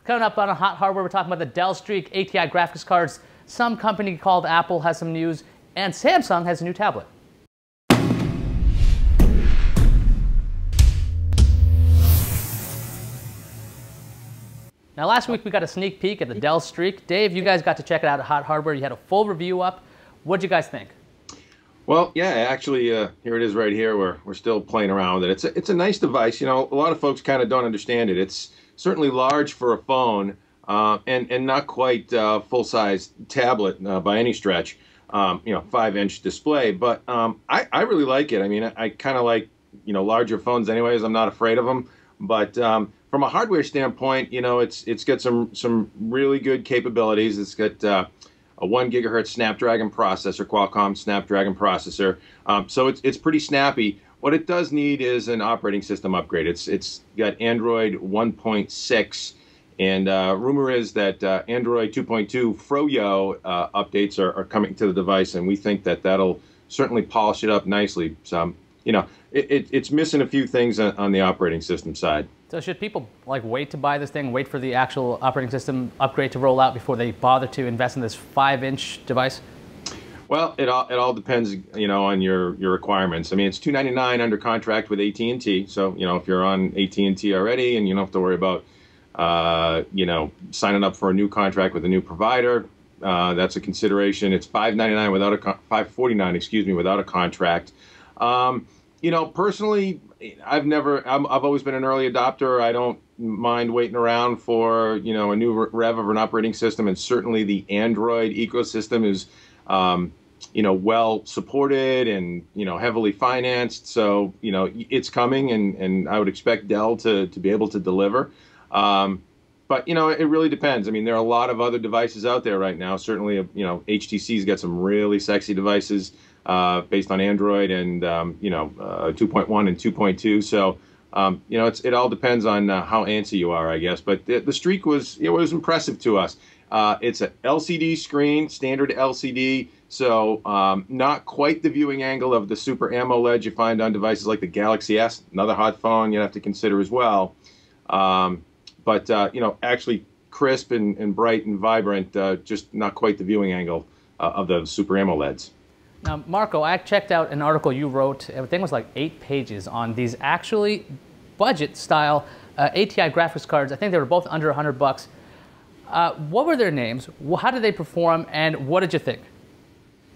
Coming up on a Hot Hardware, we're talking about the Dell Streak ATI graphics cards. Some company called Apple has some news, and Samsung has a new tablet. Now, last week we got a sneak peek at the Dell Streak. Dave, you guys got to check it out at Hot Hardware. You had a full review up. What'd you guys think? Well, yeah, actually, here it is right here. We're still playing around with it. It's a nice device. You know, a lot of folks kind of don't understand it. It's certainly large for a phone, and not quite full-size tablet by any stretch. You know, 5-inch display. But I really like it. I mean, I kind of like, you know, larger phones anyways. I'm not afraid of them. But from a hardware standpoint, you know, it's got some really good capabilities. It's got a 1 gigahertz Snapdragon processor, Qualcomm Snapdragon processor. So it's pretty snappy. What it does need is an operating system upgrade. It's got Android 1.6, and rumor is that Android 2.2 Froyo updates are coming to the device, and we think that that'll certainly polish it up nicely. So, you know, it's missing a few things on the operating system side. So should people like wait to buy this thing, wait for the actual operating system upgrade to roll out before they bother to invest in this 5-inch device? Well, it all depends, you know, on your requirements. I mean, it's $299 under contract with AT&T. So, you know, if you're on AT&T already and you don't have to worry about, you know, signing up for a new contract with a new provider, that's a consideration. It's $599 without a $549, excuse me, without a contract. You know, personally, I've always been an early adopter. I don't mind waiting around for, you know, a new rev of an operating system, and certainly the Android ecosystem is, you know, well supported and, you know, heavily financed. So, you know, it's coming, and I would expect Dell to be able to deliver. But, you know, it really depends. I mean, there are a lot of other devices out there right now. Certainly, you know, HTC's got some really sexy devices based on Android and, you know, 2.1 and 2.2. So, you know, it all depends on how antsy you are, I guess. But the Streak was impressive to us. It's an LCD screen, standard LCD. So not quite the viewing angle of the Super AMOLED you find on devices like the Galaxy S, another hot phone you have to consider as well. But, you know, actually crisp and bright and vibrant, just not quite the viewing angle of the Super AMOLEDs. Now, Marco, I checked out an article you wrote. I think it was like 8 pages on these actually budget-style ATI graphics cards. I think they were both under $100. What were their names? How did they perform? And what did you think?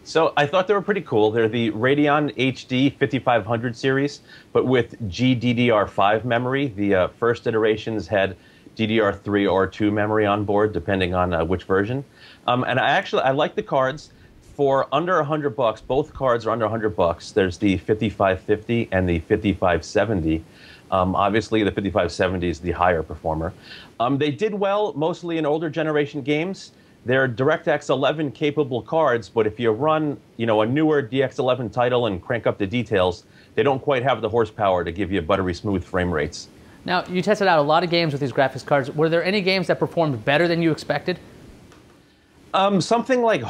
So I thought they were pretty cool. They're the Radeon HD 5500 series, but with GDDR5 memory. The first iterations had DDR3 or 2 memory on board, depending on which version. And I like the cards. For under $100, both cards are under $100. There's the 5550 and the 5570. Obviously, the 5570 is the higher performer. They did well, mostly in older generation games. They're DirectX 11 capable cards, but if you run, you know, a newer DX11 title and crank up the details, they don't quite have the horsepower to give you buttery smooth frame rates. Now, you tested out a lot of games with these graphics cards. Were there any games that performed better than you expected? Something like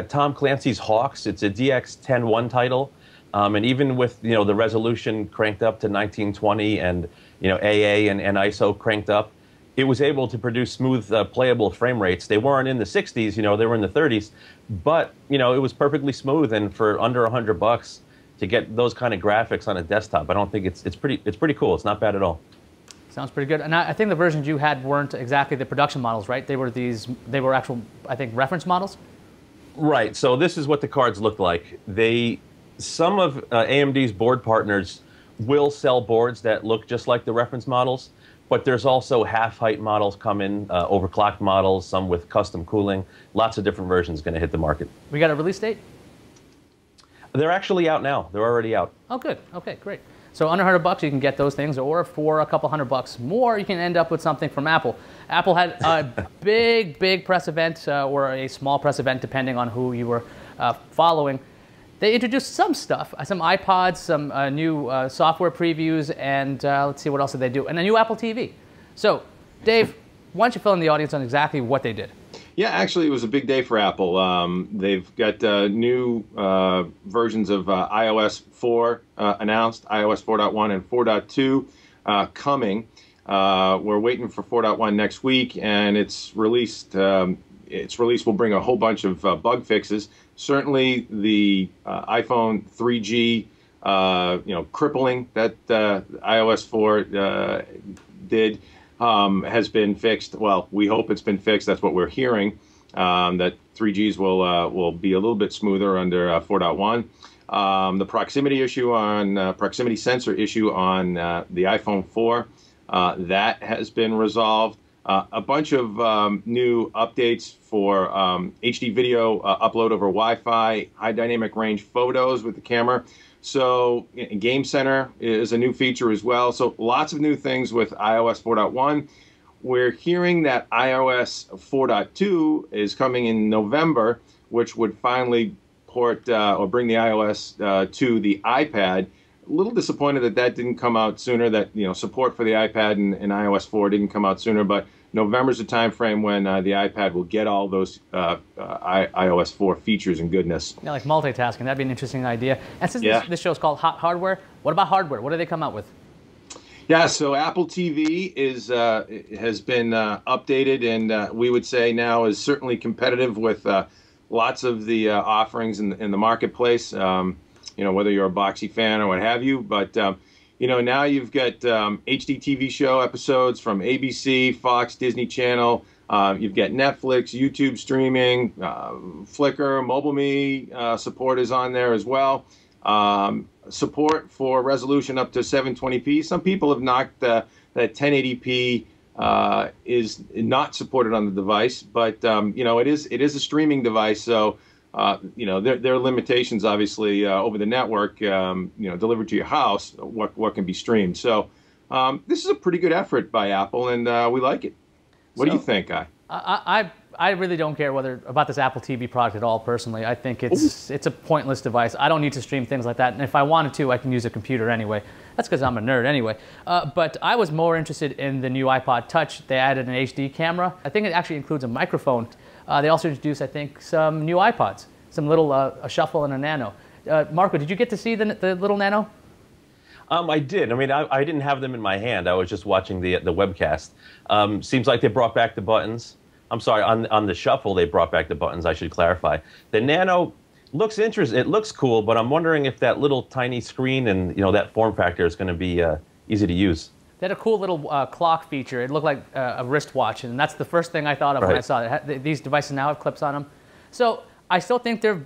Tom Clancy's Hawks. It's a DX10-1 title, and even with, you know, the resolution cranked up to 1920 and, you know, AA and ISO cranked up, it was able to produce smooth, playable frame rates. They weren't in the 60s, you know, they were in the 30s, but, you know, it was perfectly smooth. And for under $100 to get those kind of graphics on a desktop, I don't think it's pretty cool. It's not bad at all. Sounds pretty good. And I think the versions you had weren't exactly the production models, right? They were actual, I think, reference models? Right. So this is what the cards look like. Some of AMD's board partners will sell boards that look just like the reference models, but there's also half-height models coming, overclocked models, some with custom cooling. Lots of different versions going to hit the market. We got a release date? They're actually out now. They're already out. Oh, good. Okay, great. So under $100, you can get those things, or for a couple $100 more, you can end up with something from Apple. Apple had a big press event, or a small press event, depending on who you were following. They introduced some stuff, some iPods, some new software previews, and let's see, what else did they do? And a new Apple TV. So, Dave, why don't you fill in the audience on exactly what they did? Yeah, actually, it was a big day for Apple. They've got new versions of iOS 4 announced, iOS 4.1 and 4.2 coming. We're waiting for 4.1 next week, and its release will bring a whole bunch of bug fixes. Certainly, the iPhone 3G, crippling that iOS 4 did has been fixed. Well, we hope it's been fixed. That's what we're hearing. That 3Gs will be a little bit smoother under 4.1. The proximity sensor issue on the iPhone 4 that has been resolved. A bunch of new updates for HD video upload over Wi-Fi, high dynamic range photos with the camera. So Game Center is a new feature as well. So lots of new things with iOS 4.1. We're hearing that iOS 4.2 is coming in November, which would finally port or bring the iOS to the iPad. A little disappointed that didn't come out sooner, that support for the iPad and iOS 4 didn't come out sooner, but November's the time frame when the iPad will get all those iOS 4 features and goodness. Yeah, like multitasking. That'd be an interesting idea. And since this show is called Hot Hardware, what about hardware? What do they come out with? Yeah, so Apple TV has been updated, and we would say now is certainly competitive with lots of the offerings in the marketplace. Whether you're a boxy fan or what have you, but now you've got HD TV show episodes from ABC, Fox, Disney Channel. You've got Netflix, YouTube streaming, Flickr, MobileMe support is on there as well. Support for resolution up to 720p. Some people have knocked that 1080p is not supported on the device, but it is a streaming device, so there are limitations obviously over the network. Delivered to your house, what can be streamed. So this is a pretty good effort by Apple, and we like it. What do you think, Guy? I really don't care about this Apple TV product at all, personally. I think it's a pointless device. I don't need to stream things like that, and if I wanted to, I can use a computer anyway. That's because I'm a nerd anyway. But I was more interested in the new iPod Touch. They added an HD camera. I think it actually includes a microphone. They also introduced, I think, some new iPods, some little a Shuffle and a Nano. Marco, did you get to see the little Nano? I did. I mean, I didn't have them in my hand. I was just watching the webcast. Seems like they brought back the buttons. I'm sorry, on the Shuffle, they brought back the buttons, I should clarify. The Nano looks interesting. It looks cool, but I'm wondering if that little tiny screen and, that form factor is going to be easy to use. They had a cool little clock feature. It looked like a wristwatch, and that's the first thing I thought of when I saw it. These devices now have clips on them. So I still think they're...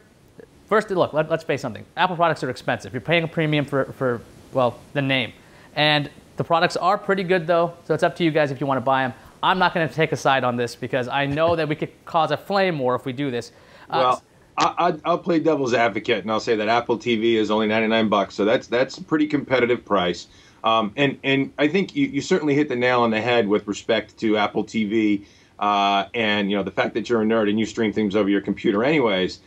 First, look, let's face something. Apple products are expensive. You're paying a premium for the name. And the products are pretty good, though, so it's up to you guys if you want to buy them. I'm not going to take a side on this because I know that we could cause a flame war if we do this. Well, I'll play devil's advocate, and I'll say that Apple TV is only $99, so that's a pretty competitive price. And I think you certainly hit the nail on the head with respect to Apple TV and the fact that you're a nerd and you stream things over your computer anyways.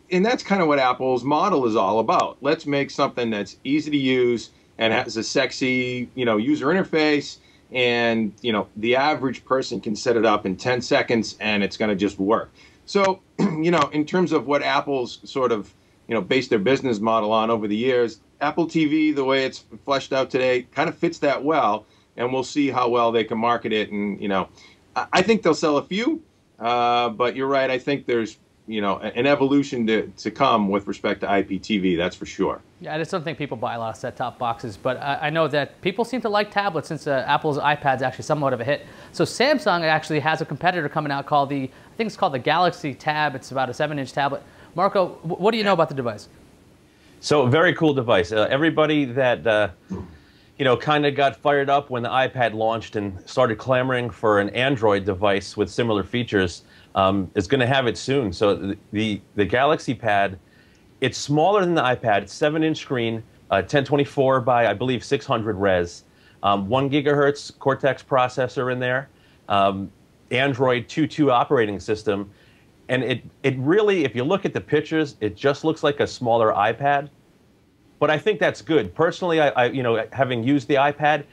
And that's kind of what Apple's model is all about. Let's make something that's easy to use and has a sexy user interface. And, the average person can set it up in 10 seconds and it's going to just work. So, in terms of what Apple's sort of, based their business model on over the years, Apple TV, the way it's fleshed out today, kind of fits that well. And we'll see how well they can market it. And, I think they'll sell a few. But you're right. I think there's, an evolution to come with respect to IPTV, that's for sure. Yeah, I just don't think people buy a lot of set-top boxes, but I know that people seem to like tablets since Apple's iPad's actually somewhat of a hit. So Samsung actually has a competitor coming out called I think it's called the Galaxy Tab. It's about a 7-inch tablet. Marco, what do you know about the device? So, very cool device. Everybody that, kind of got fired up when the iPad launched and started clamoring for an Android device with similar features is going to have it soon. So the Galaxy Pad, it's smaller than the iPad. It's 7-inch screen, 1024 by, I believe, 600 res. 1 gigahertz Cortex processor in there. Android 2.2 operating system. And it really, if you look at the pictures, it just looks like a smaller iPad. But I think that's good. Personally, I having used the iPad,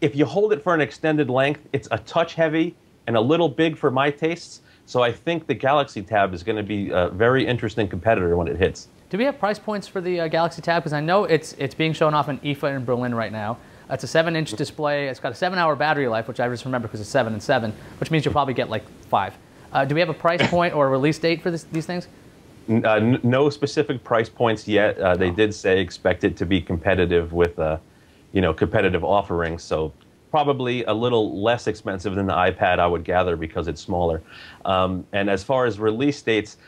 if you hold it for an extended length, it's a touch heavy and a little big for my tastes. So I think the Galaxy Tab is going to be a very interesting competitor when it hits. Do we have price points for the Galaxy Tab? Because I know it's being shown off in IFA in Berlin right now. It's a 7-inch display. It's got a 7-hour battery life, which I just remember because it's 7 and 7, which means you'll probably get like 5. Do we have a price point or a release date for these things? No specific price points yet. They did say expect it to be competitive with, competitive offerings. So probably a little less expensive than the iPad, I would gather, because it's smaller. And as far as release dates,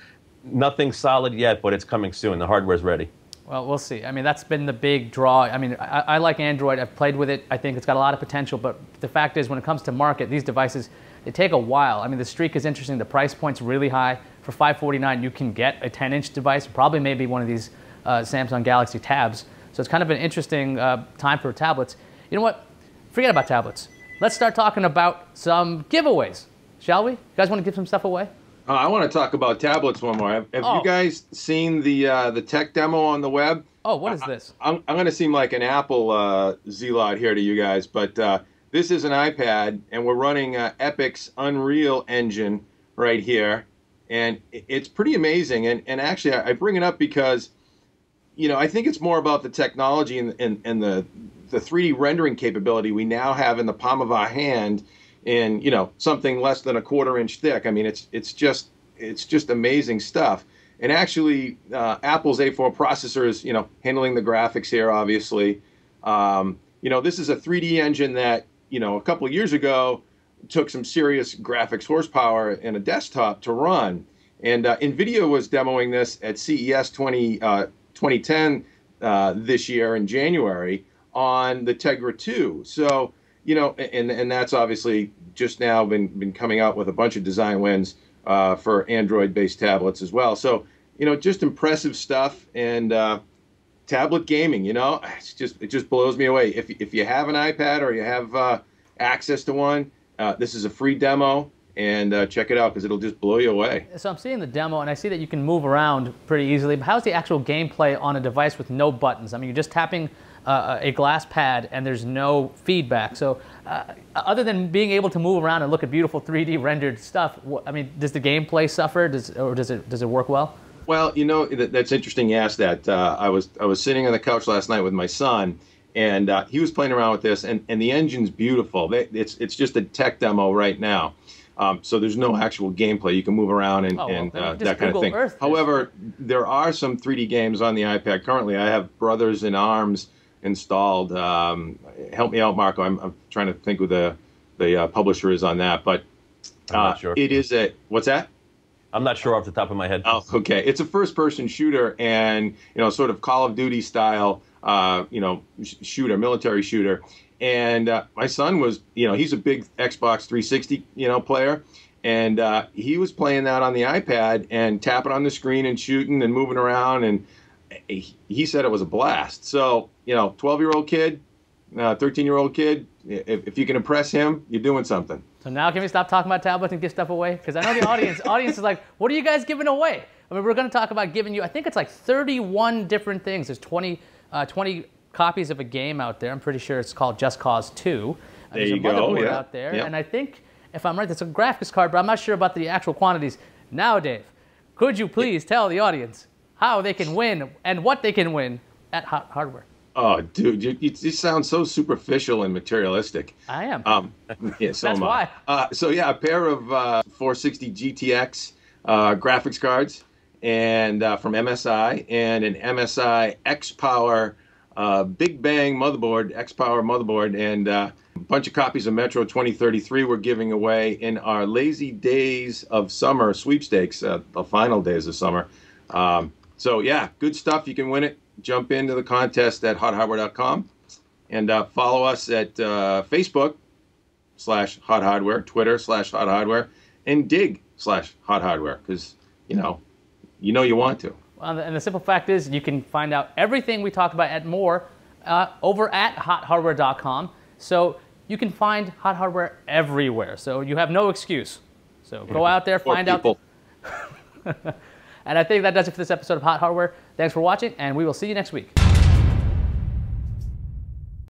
nothing solid yet, but it's coming soon. The hardware's ready. Well, we'll see. I mean, that's been the big draw. I mean, I like Android. I've played with it. I think it's got a lot of potential. But the fact is, when it comes to market, these devices, they take a while. I mean, the Streak is interesting. The price point's really high. For $549, you can get a 10-inch device, probably maybe one of these Samsung Galaxy Tabs. So it's kind of an interesting time for tablets. You know what? Forget about tablets. Let's start talking about some giveaways, shall we? You guys want to give some stuff away? I want to talk about tablets one more. Have you guys seen the tech demo on the web? Oh, what is this? I'm going to seem like an Apple zealot here to you guys, but this is an iPad, and we're running Epic's Unreal Engine right here, and it's pretty amazing. And actually, I bring it up because, I think it's more about the technology and the 3D rendering capability we now have in the palm of our hand, in something less than a 1/4 inch thick. I mean, it's just amazing stuff. And actually, Apple's A4 processor is handling the graphics here. Obviously, this is a 3D engine that a couple of years ago took some serious graphics horsepower in a desktop to run. And NVIDIA was demoing this at CES 2010 this year in January on the Tegra 2. So, and that's obviously just now been coming out with a bunch of design wins for Android-based tablets as well. So, just impressive stuff. And tablet gaming, it just blows me away. If you have an iPad or you have access to one, this is a free demo. And check it out because it'll just blow you away. So I'm seeing the demo, and I see that you can move around pretty easily. But how's the actual gameplay on a device with no buttons? I mean, you're just tapping a glass pad, and there's no feedback. So other than being able to move around and look at beautiful 3D rendered stuff, I mean, does the gameplay suffer, or does it work well? Well, that's interesting you asked that. I was sitting on the couch last night with my son, and he was playing around with this, and the engine's beautiful. It's just a tech demo right now. So there's no actual gameplay. You can move around and that kind of thing. Earth However, there are some 3D games on the iPad currently. I have Brothers in Arms installed. Help me out, Marco. I'm trying to think who the publisher is on that. But I'm not sure. It is what's that? I'm not sure off the top of my head. Oh, okay. It's a first-person shooter, and sort of Call of Duty style, shooter, military shooter. And my son was, he's a big Xbox 360, player, and he was playing that on the iPad and tapping on the screen and shooting and moving around, and he said it was a blast. So, 12-year-old kid, 13-year-old kid, if you can impress him, you're doing something. So now can we stop talking about tablets and give stuff away? Because I know the audience is like, what are you guys giving away? I mean, we're going to talk about giving you, I think it's like 31 different things. There's 20 copies of a game out there. I'm pretty sure it's called Just Cause 2. There you go. There's a motherboard out there. Yeah. And I think, if I'm right, there's a graphics card, but I'm not sure about the actual quantities. Now, Dave, could you please tell the audience how they can win and what they can win at HotHardware? Oh, dude, you sound so superficial and materialistic. I am. Yeah, so that's why. A pair of 460 GTX graphics cards and from MSI, and an MSI X-Power Big Bang motherboard, X-Power motherboard, and a bunch of copies of Metro 2033 we're giving away in our Lazy Days of Summer sweepstakes, the final days of summer. So yeah, good stuff. You can win it. Jump into the contest at hothardware.com, and follow us at Facebook/HotHardware, Twitter/HotHardware, and Dig/HotHardware, because you want to. And the simple fact is, you can find out everything we talk about and more over at HotHardware.com. So you can find Hot Hardware everywhere. So you have no excuse. So go out there, find out. And I think that does it for this episode of Hot Hardware. Thanks for watching, and we will see you next week.